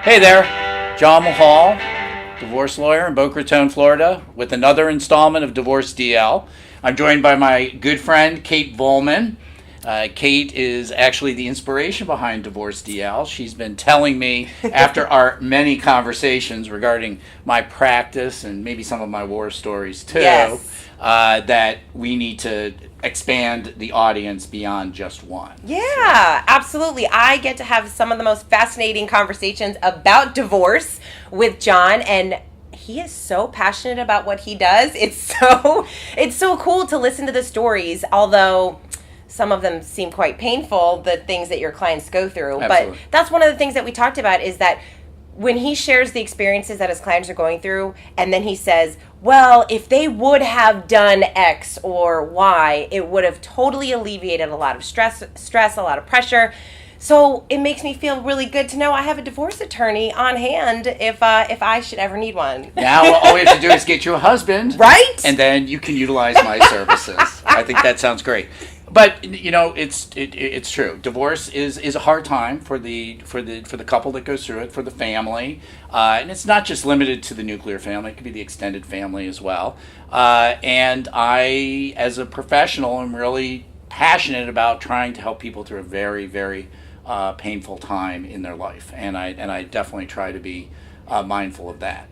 Hey there, John Mulhall, divorce lawyer in Boca Raton, Florida, with another installment of Divorce DL. I'm joined by my good friend, Kate Volman. Kate is actually the inspiration behind Divorce DL. She's been telling me after our many conversations regarding my practice and maybe some of my war stories too, Yes. that we need to expand the audience beyond just one. Yeah, absolutely. I get to have some of the most fascinating conversations about divorce with John, and he is so passionate about what he does. It's so cool to listen to the stories, although some of them seem quite painful, the things that your clients go through. Absolutely. But that's one of the things that we talked about, is that when he shares the experiences that his clients are going through, and then he says, well, if they would have done X or Y, it would have totally alleviated a lot of stress, a lot of pressure. So it makes me feel really good to know I have a divorce attorney on hand if I should ever need one. Now all we have to do is get you a husband. Right? And then you can utilize my services. I think that sounds great. But you know, it's true. Divorce is a hard time for the couple that goes through it, for the family, and it's not just limited to the nuclear family. It could be the extended family as well. And I, as a professional, am really passionate about trying to help people through a very, very painful time in their life, and I definitely try to be mindful of that.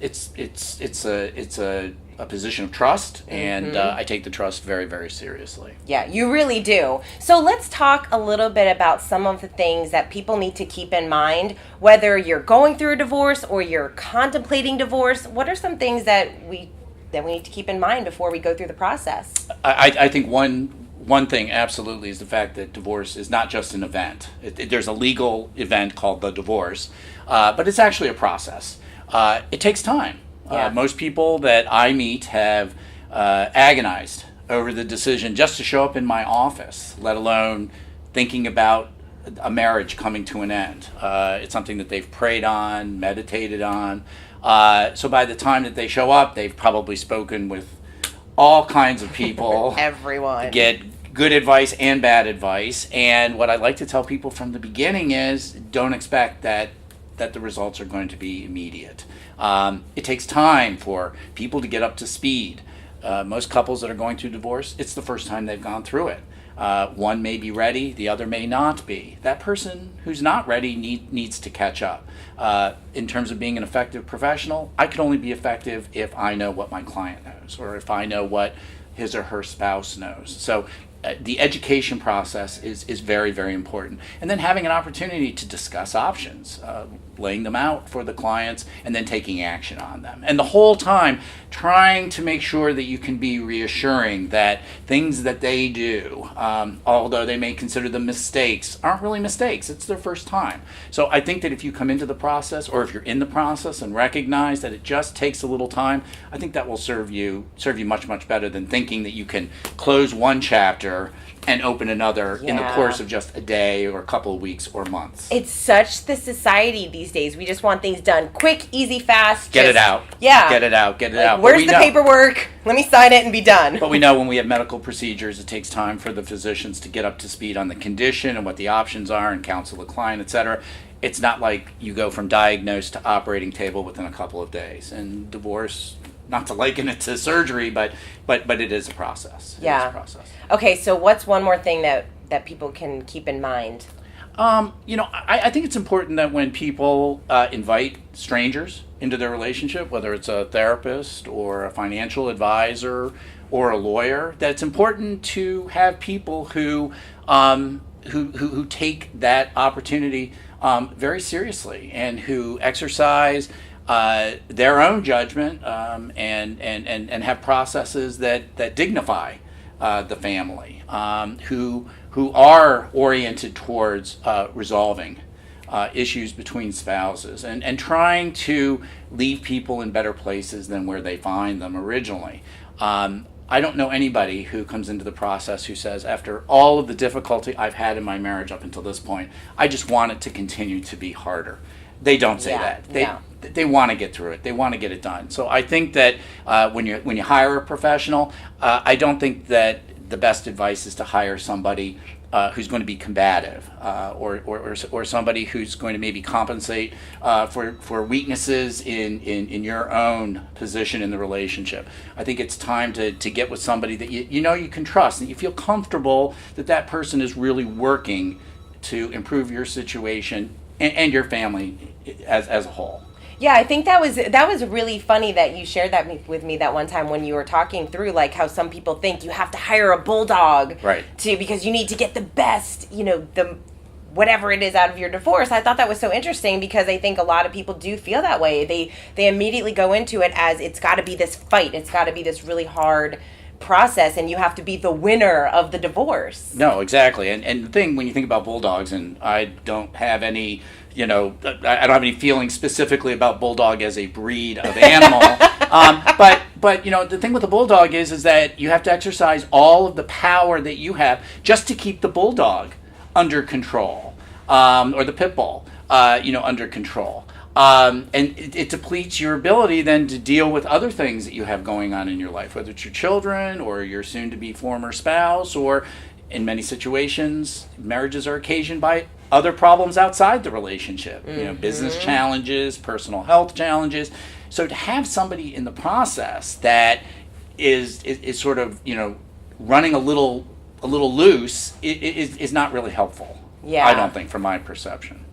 It's a position of trust, and I take the trust very, very seriously. Yeah, you really do. So let's talk a little bit about some of the things that people need to keep in mind, whether you're going through a divorce or you're contemplating divorce. What are some things that we need to keep in mind before we go through the process? I think one thing absolutely is the fact that divorce is not just an event. There's a legal event called the divorce, but it's actually a process. It takes time. Yeah. Most people that I meet have agonized over the decision just to show up in my office, let alone thinking about a marriage coming to an end. It's something that they've prayed on, meditated on. So by the time that they show up, they've probably spoken with all kinds of people. Everyone. Get good advice and bad advice. And what I like to tell people from the beginning is don't expect that the results are going to be immediate. It takes time for people to get up to speed. Most couples that are going through divorce, it's the first time they've gone through it. One may be ready, the other may not be. That person who's not ready needs to catch up. In terms of being an effective professional, I can only be effective if I know what my client knows, or if I know what his or her spouse knows. So the education process is very, very important. And then having an opportunity to discuss options, laying them out for the clients, and then taking action on them. And the whole time trying to make sure that you can be reassuring that things that they do, although they may consider them mistakes, aren't really mistakes. It's their first time. So I think that if you come into the process, or if you're in the process and recognize that it just takes a little time, I think that will serve you much, much better than thinking that you can close one chapter and open another in the course of just a day or a couple of weeks or months. It's such the society these days. We just want things done quick, easy, fast. Get it out. Yeah. Get it out. Where's the paperwork? Let me sign it and be done. But we know when we have medical procedures, it takes time for the physicians to get up to speed on the condition and what the options are and counsel the client, etc. It's not like you go from diagnosed to operating table within a couple of days. And divorce, not to liken it to surgery, but it is a process. Yeah. It is a process. Okay, so what's one more thing that people can keep in mind? I think it's important that when people invite strangers into their relationship, whether it's a therapist or a financial advisor or a lawyer, that it's important to have people who take that opportunity very seriously, and who exercise their own judgment and have processes that dignify the family, who are oriented towards resolving issues between spouses and trying to leave people in better places than where they find them originally. I don't know anybody who comes into the process who says, after all of the difficulty I've had in my marriage up until this point, I just want it to continue to be harder. They don't say that. They want to get through it. They want to get it done. So I think that when you hire a professional, I don't think that the best advice is to hire somebody who's going to be combative, or somebody who's going to maybe compensate for weaknesses in your own position in the relationship. I think it's time to get with somebody that you know you can trust, and you feel comfortable that that person is really working to improve your situation and your family as a whole. Yeah, I think that was really funny that you shared that with me that one time when you were talking through like how some people think you have to hire a bulldog, right, because you need to get the best, the whatever it is out of your divorce. I thought that was so interesting because I think a lot of people do feel that way. They immediately go into it as it's got to be this fight. It's got to be this really hard process, and you have to be the winner of the divorce. No, exactly. And the thing, when you think about bulldogs, and I don't have any, I don't have any feelings specifically about bulldog as a breed of animal. But the thing with the bulldog is that you have to exercise all of the power that you have just to keep the bulldog under control, or the pit bull, under control. And it depletes your ability then to deal with other things that you have going on in your life, whether it's your children or your soon-to-be former spouse, or in many situations, marriages are occasioned by other problems outside the relationship, business challenges, personal health challenges. So to have somebody in the process that is sort of, running a little loose is not really helpful. Yeah. I don't think, from my perception.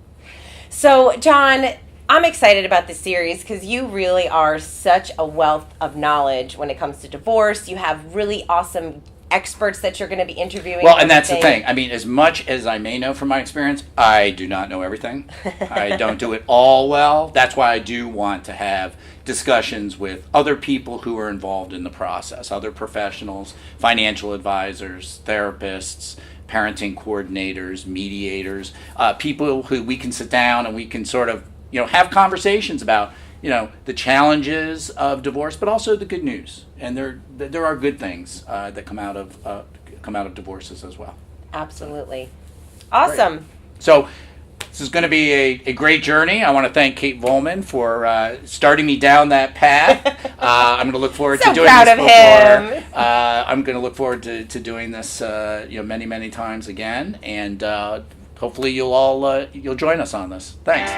So, John, I'm excited about this series because you really are such a wealth of knowledge when it comes to divorce. You have really awesome experts that you're going to be interviewing. Well, and that's the thing. I mean, as much as I may know from my experience, I do not know everything. I don't do it all well. That's why I do want to have discussions with other people who are involved in the process, other professionals, financial advisors, therapists, parenting coordinators, mediators, people who we can sit down and we can sort of, have conversations about, the challenges of divorce, but also the good news. And there are good things that come out of divorces as well. Absolutely. Awesome. Great. So this is going to be a great journey. I want to thank Kate Volman for starting me down that path. I'm going to look forward to doing proud this of him. I'm going to look forward to doing this many, many times again. And hopefully you'll join us on this. Thanks.